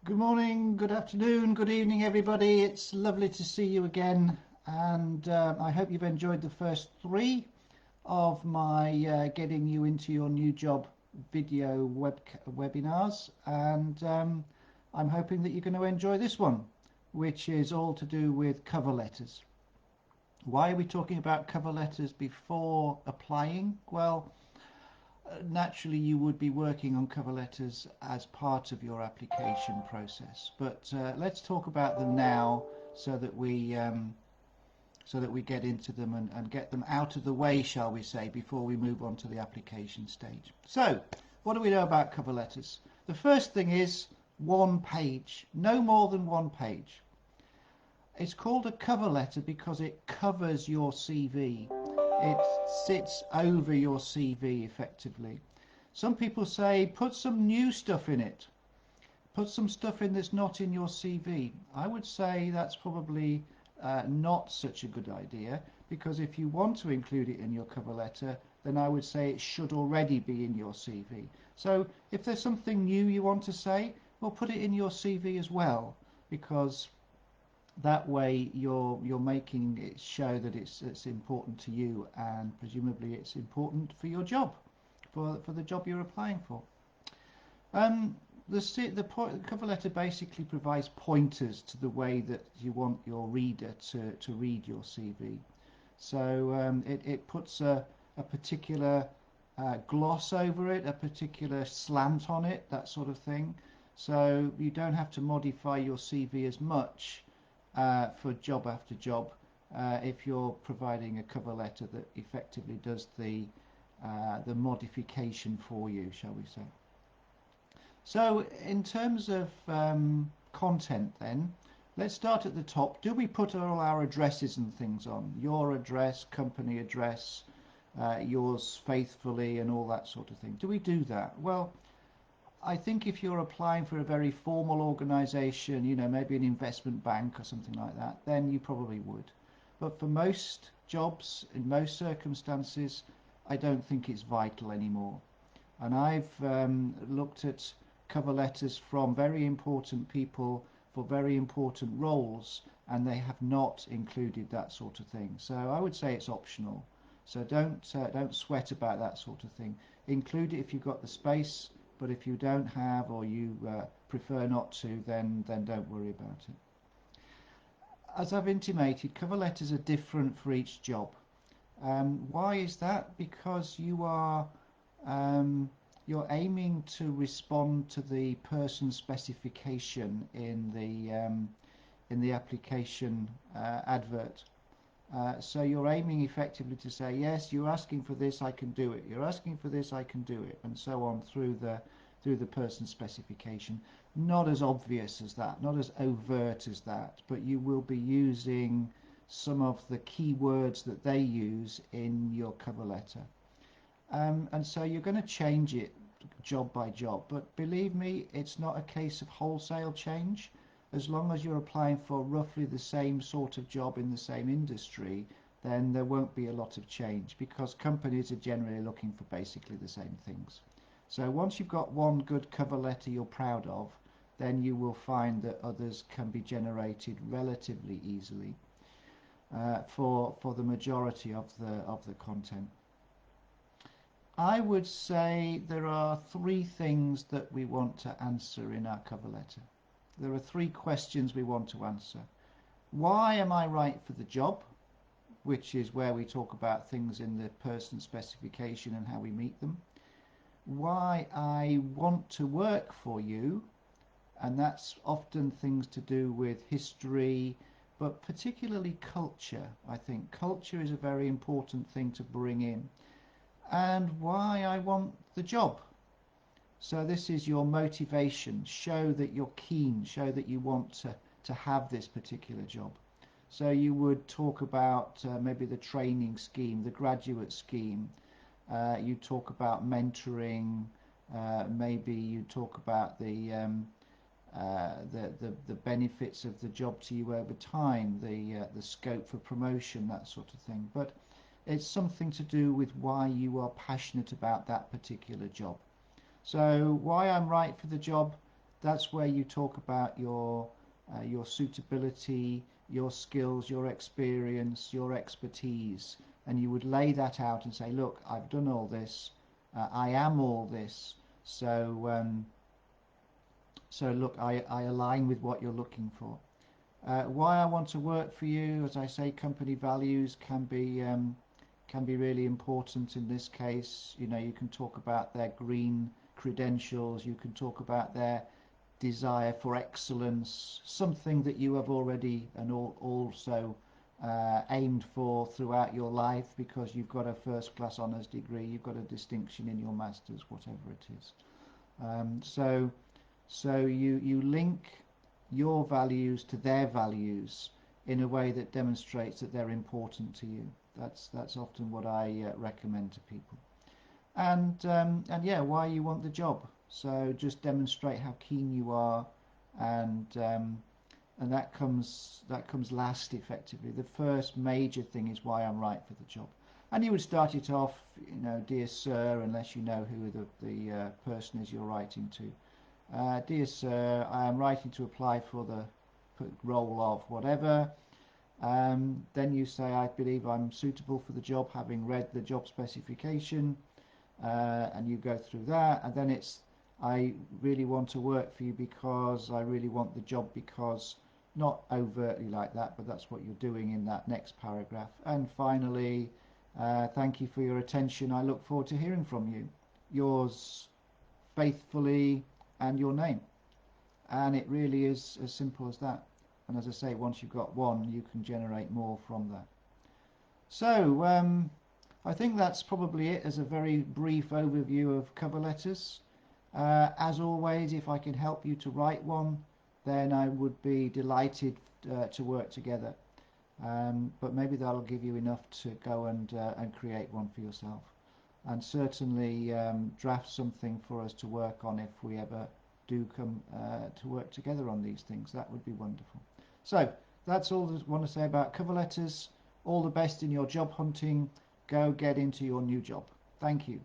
Good morning, good afternoon, good evening, everybody. It's lovely to see you again, and I hope you've enjoyed the first three of my getting you into your new job video webinars, and I'm hoping that you're going to enjoy this one, which is all to do with cover letters. Why are we talking about cover letters before applying? Well, naturally you would be working on cover letters as part of your application process, but let's talk about them now so that we get into them and get them out of the way, shall we say, before we move on to the application stage. So what do we know about cover letters? The first thing is one page, no more than one page. It's called a cover letter because it covers your CV. It sits over your CV effectively. Some people say put some new stuff in it. Put some stuff in that's not in your CV. I would say that's probably not such a good idea, because if you want to include it in your cover letter, then I would say it should already be in your CV. So if there's something new you want to say, well, put it in your CV as well, because that way you're making it show that it's important to you, and presumably it's important for your job, for the job you're applying for. Um, the cover letter basically provides pointers to the way that you want your reader to read your CV. So it puts a particular gloss over it, a particular slant on it, that sort of thing. So you don't have to modify your CV as much for job after job if you're providing a cover letter that effectively does the modification for you, shall we say. So in terms of content then, let's start at the top. Do we put all our addresses and things on? Your address, company address, yours faithfully, and all that sort of thing. Do we do that? Well, I think if you're applying for a very formal organization, maybe an investment bank or something like that, then you probably would. But for most jobs, in most circumstances, I don't think it's vital anymore. And I've looked at cover letters from very important people for very important roles, and they have not included that sort of thing. So I would say it's optional. So don't sweat about that sort of thing. Include it if you've got the space, but if you don't have, or you prefer not to, then don't worry about it. As I've intimated, cover letters are different for each job. Why is that? Because um, you're aiming to respond to the person specification in the application advert. So you're aiming effectively to say, yes, you're asking for this, I can do it. You're asking for this, I can do it, and so on through the person specification. Not as obvious as that, not as overt as that, but you will be using some of the key words that they use in your cover letter. And so you're going to change it job by job. But believe me, it's not a case of wholesale change. As long as you're applying for roughly the same sort of job in the same industry, then there won't be a lot of change, because companies are generally looking for basically the same things. So once you've got one good cover letter you're proud of, then you will find that others can be generated relatively easily for the majority of the content. I would say there are three things that we want to answer in our cover letter. There are three questions we want to answer. Why am I right for the job? Which is where we talk about things in the person specification and how we meet them. Why I want to work for you, and that's often things to do with history, but particularly culture. I think culture is a very important thing to bring in. And why I want the job. So this is your motivation. Show that you're keen, show that you want to have this particular job. So you would talk about maybe the training scheme, the graduate scheme. You talk about mentoring. Maybe you talk about the benefits of the job to you over time, the scope for promotion, that sort of thing. But it's something to do with why you are passionate about that particular job. So why I'm right for the job, That's where you talk about your suitability, your skills, your experience, your expertise, and you would lay that out and say, look, I've done all this, I am all this, so look, I align with what you're looking for. Why I want to work for you, as I say, company values can be really important in this case. You know, you can talk about their green credentials, you can talk about their desire for excellence, something that you have already and also aimed for throughout your life, because you've got a first class honours degree, you've got a distinction in your masters, whatever it is. So you link your values to their values in a way that demonstrates that they're important to you. That's often what I recommend to people. And yeah, why you want the job. So just demonstrate how keen you are, and that comes last effectively. The first major thing is why I'm right for the job. And you would start it off, you know, dear sir, unless you know who the person is you're writing to. Dear sir, I am writing to apply for the role of whatever. Then you say, I believe I'm suitable for the job, having read the job specification, and you go through that, and then it's, I really want to work for you because I really want the job because, not overtly like that, but that's what you're doing in that next paragraph. And finally, thank you for your attention. I look forward to hearing from you. Yours faithfully, and your name. And it really is as simple as that. And as I say, once you've got one, you can generate more from that. So I think that's probably it as a very brief overview of cover letters. As always, if I can help you to write one, then I would be delighted to work together. But maybe that'll give you enough to go and create one for yourself. And certainly draft something for us to work on if we ever do come to work together on these things. That would be wonderful. So that's all I want to say about cover letters. All the best in your job hunting. Go get into your new job. Thank you.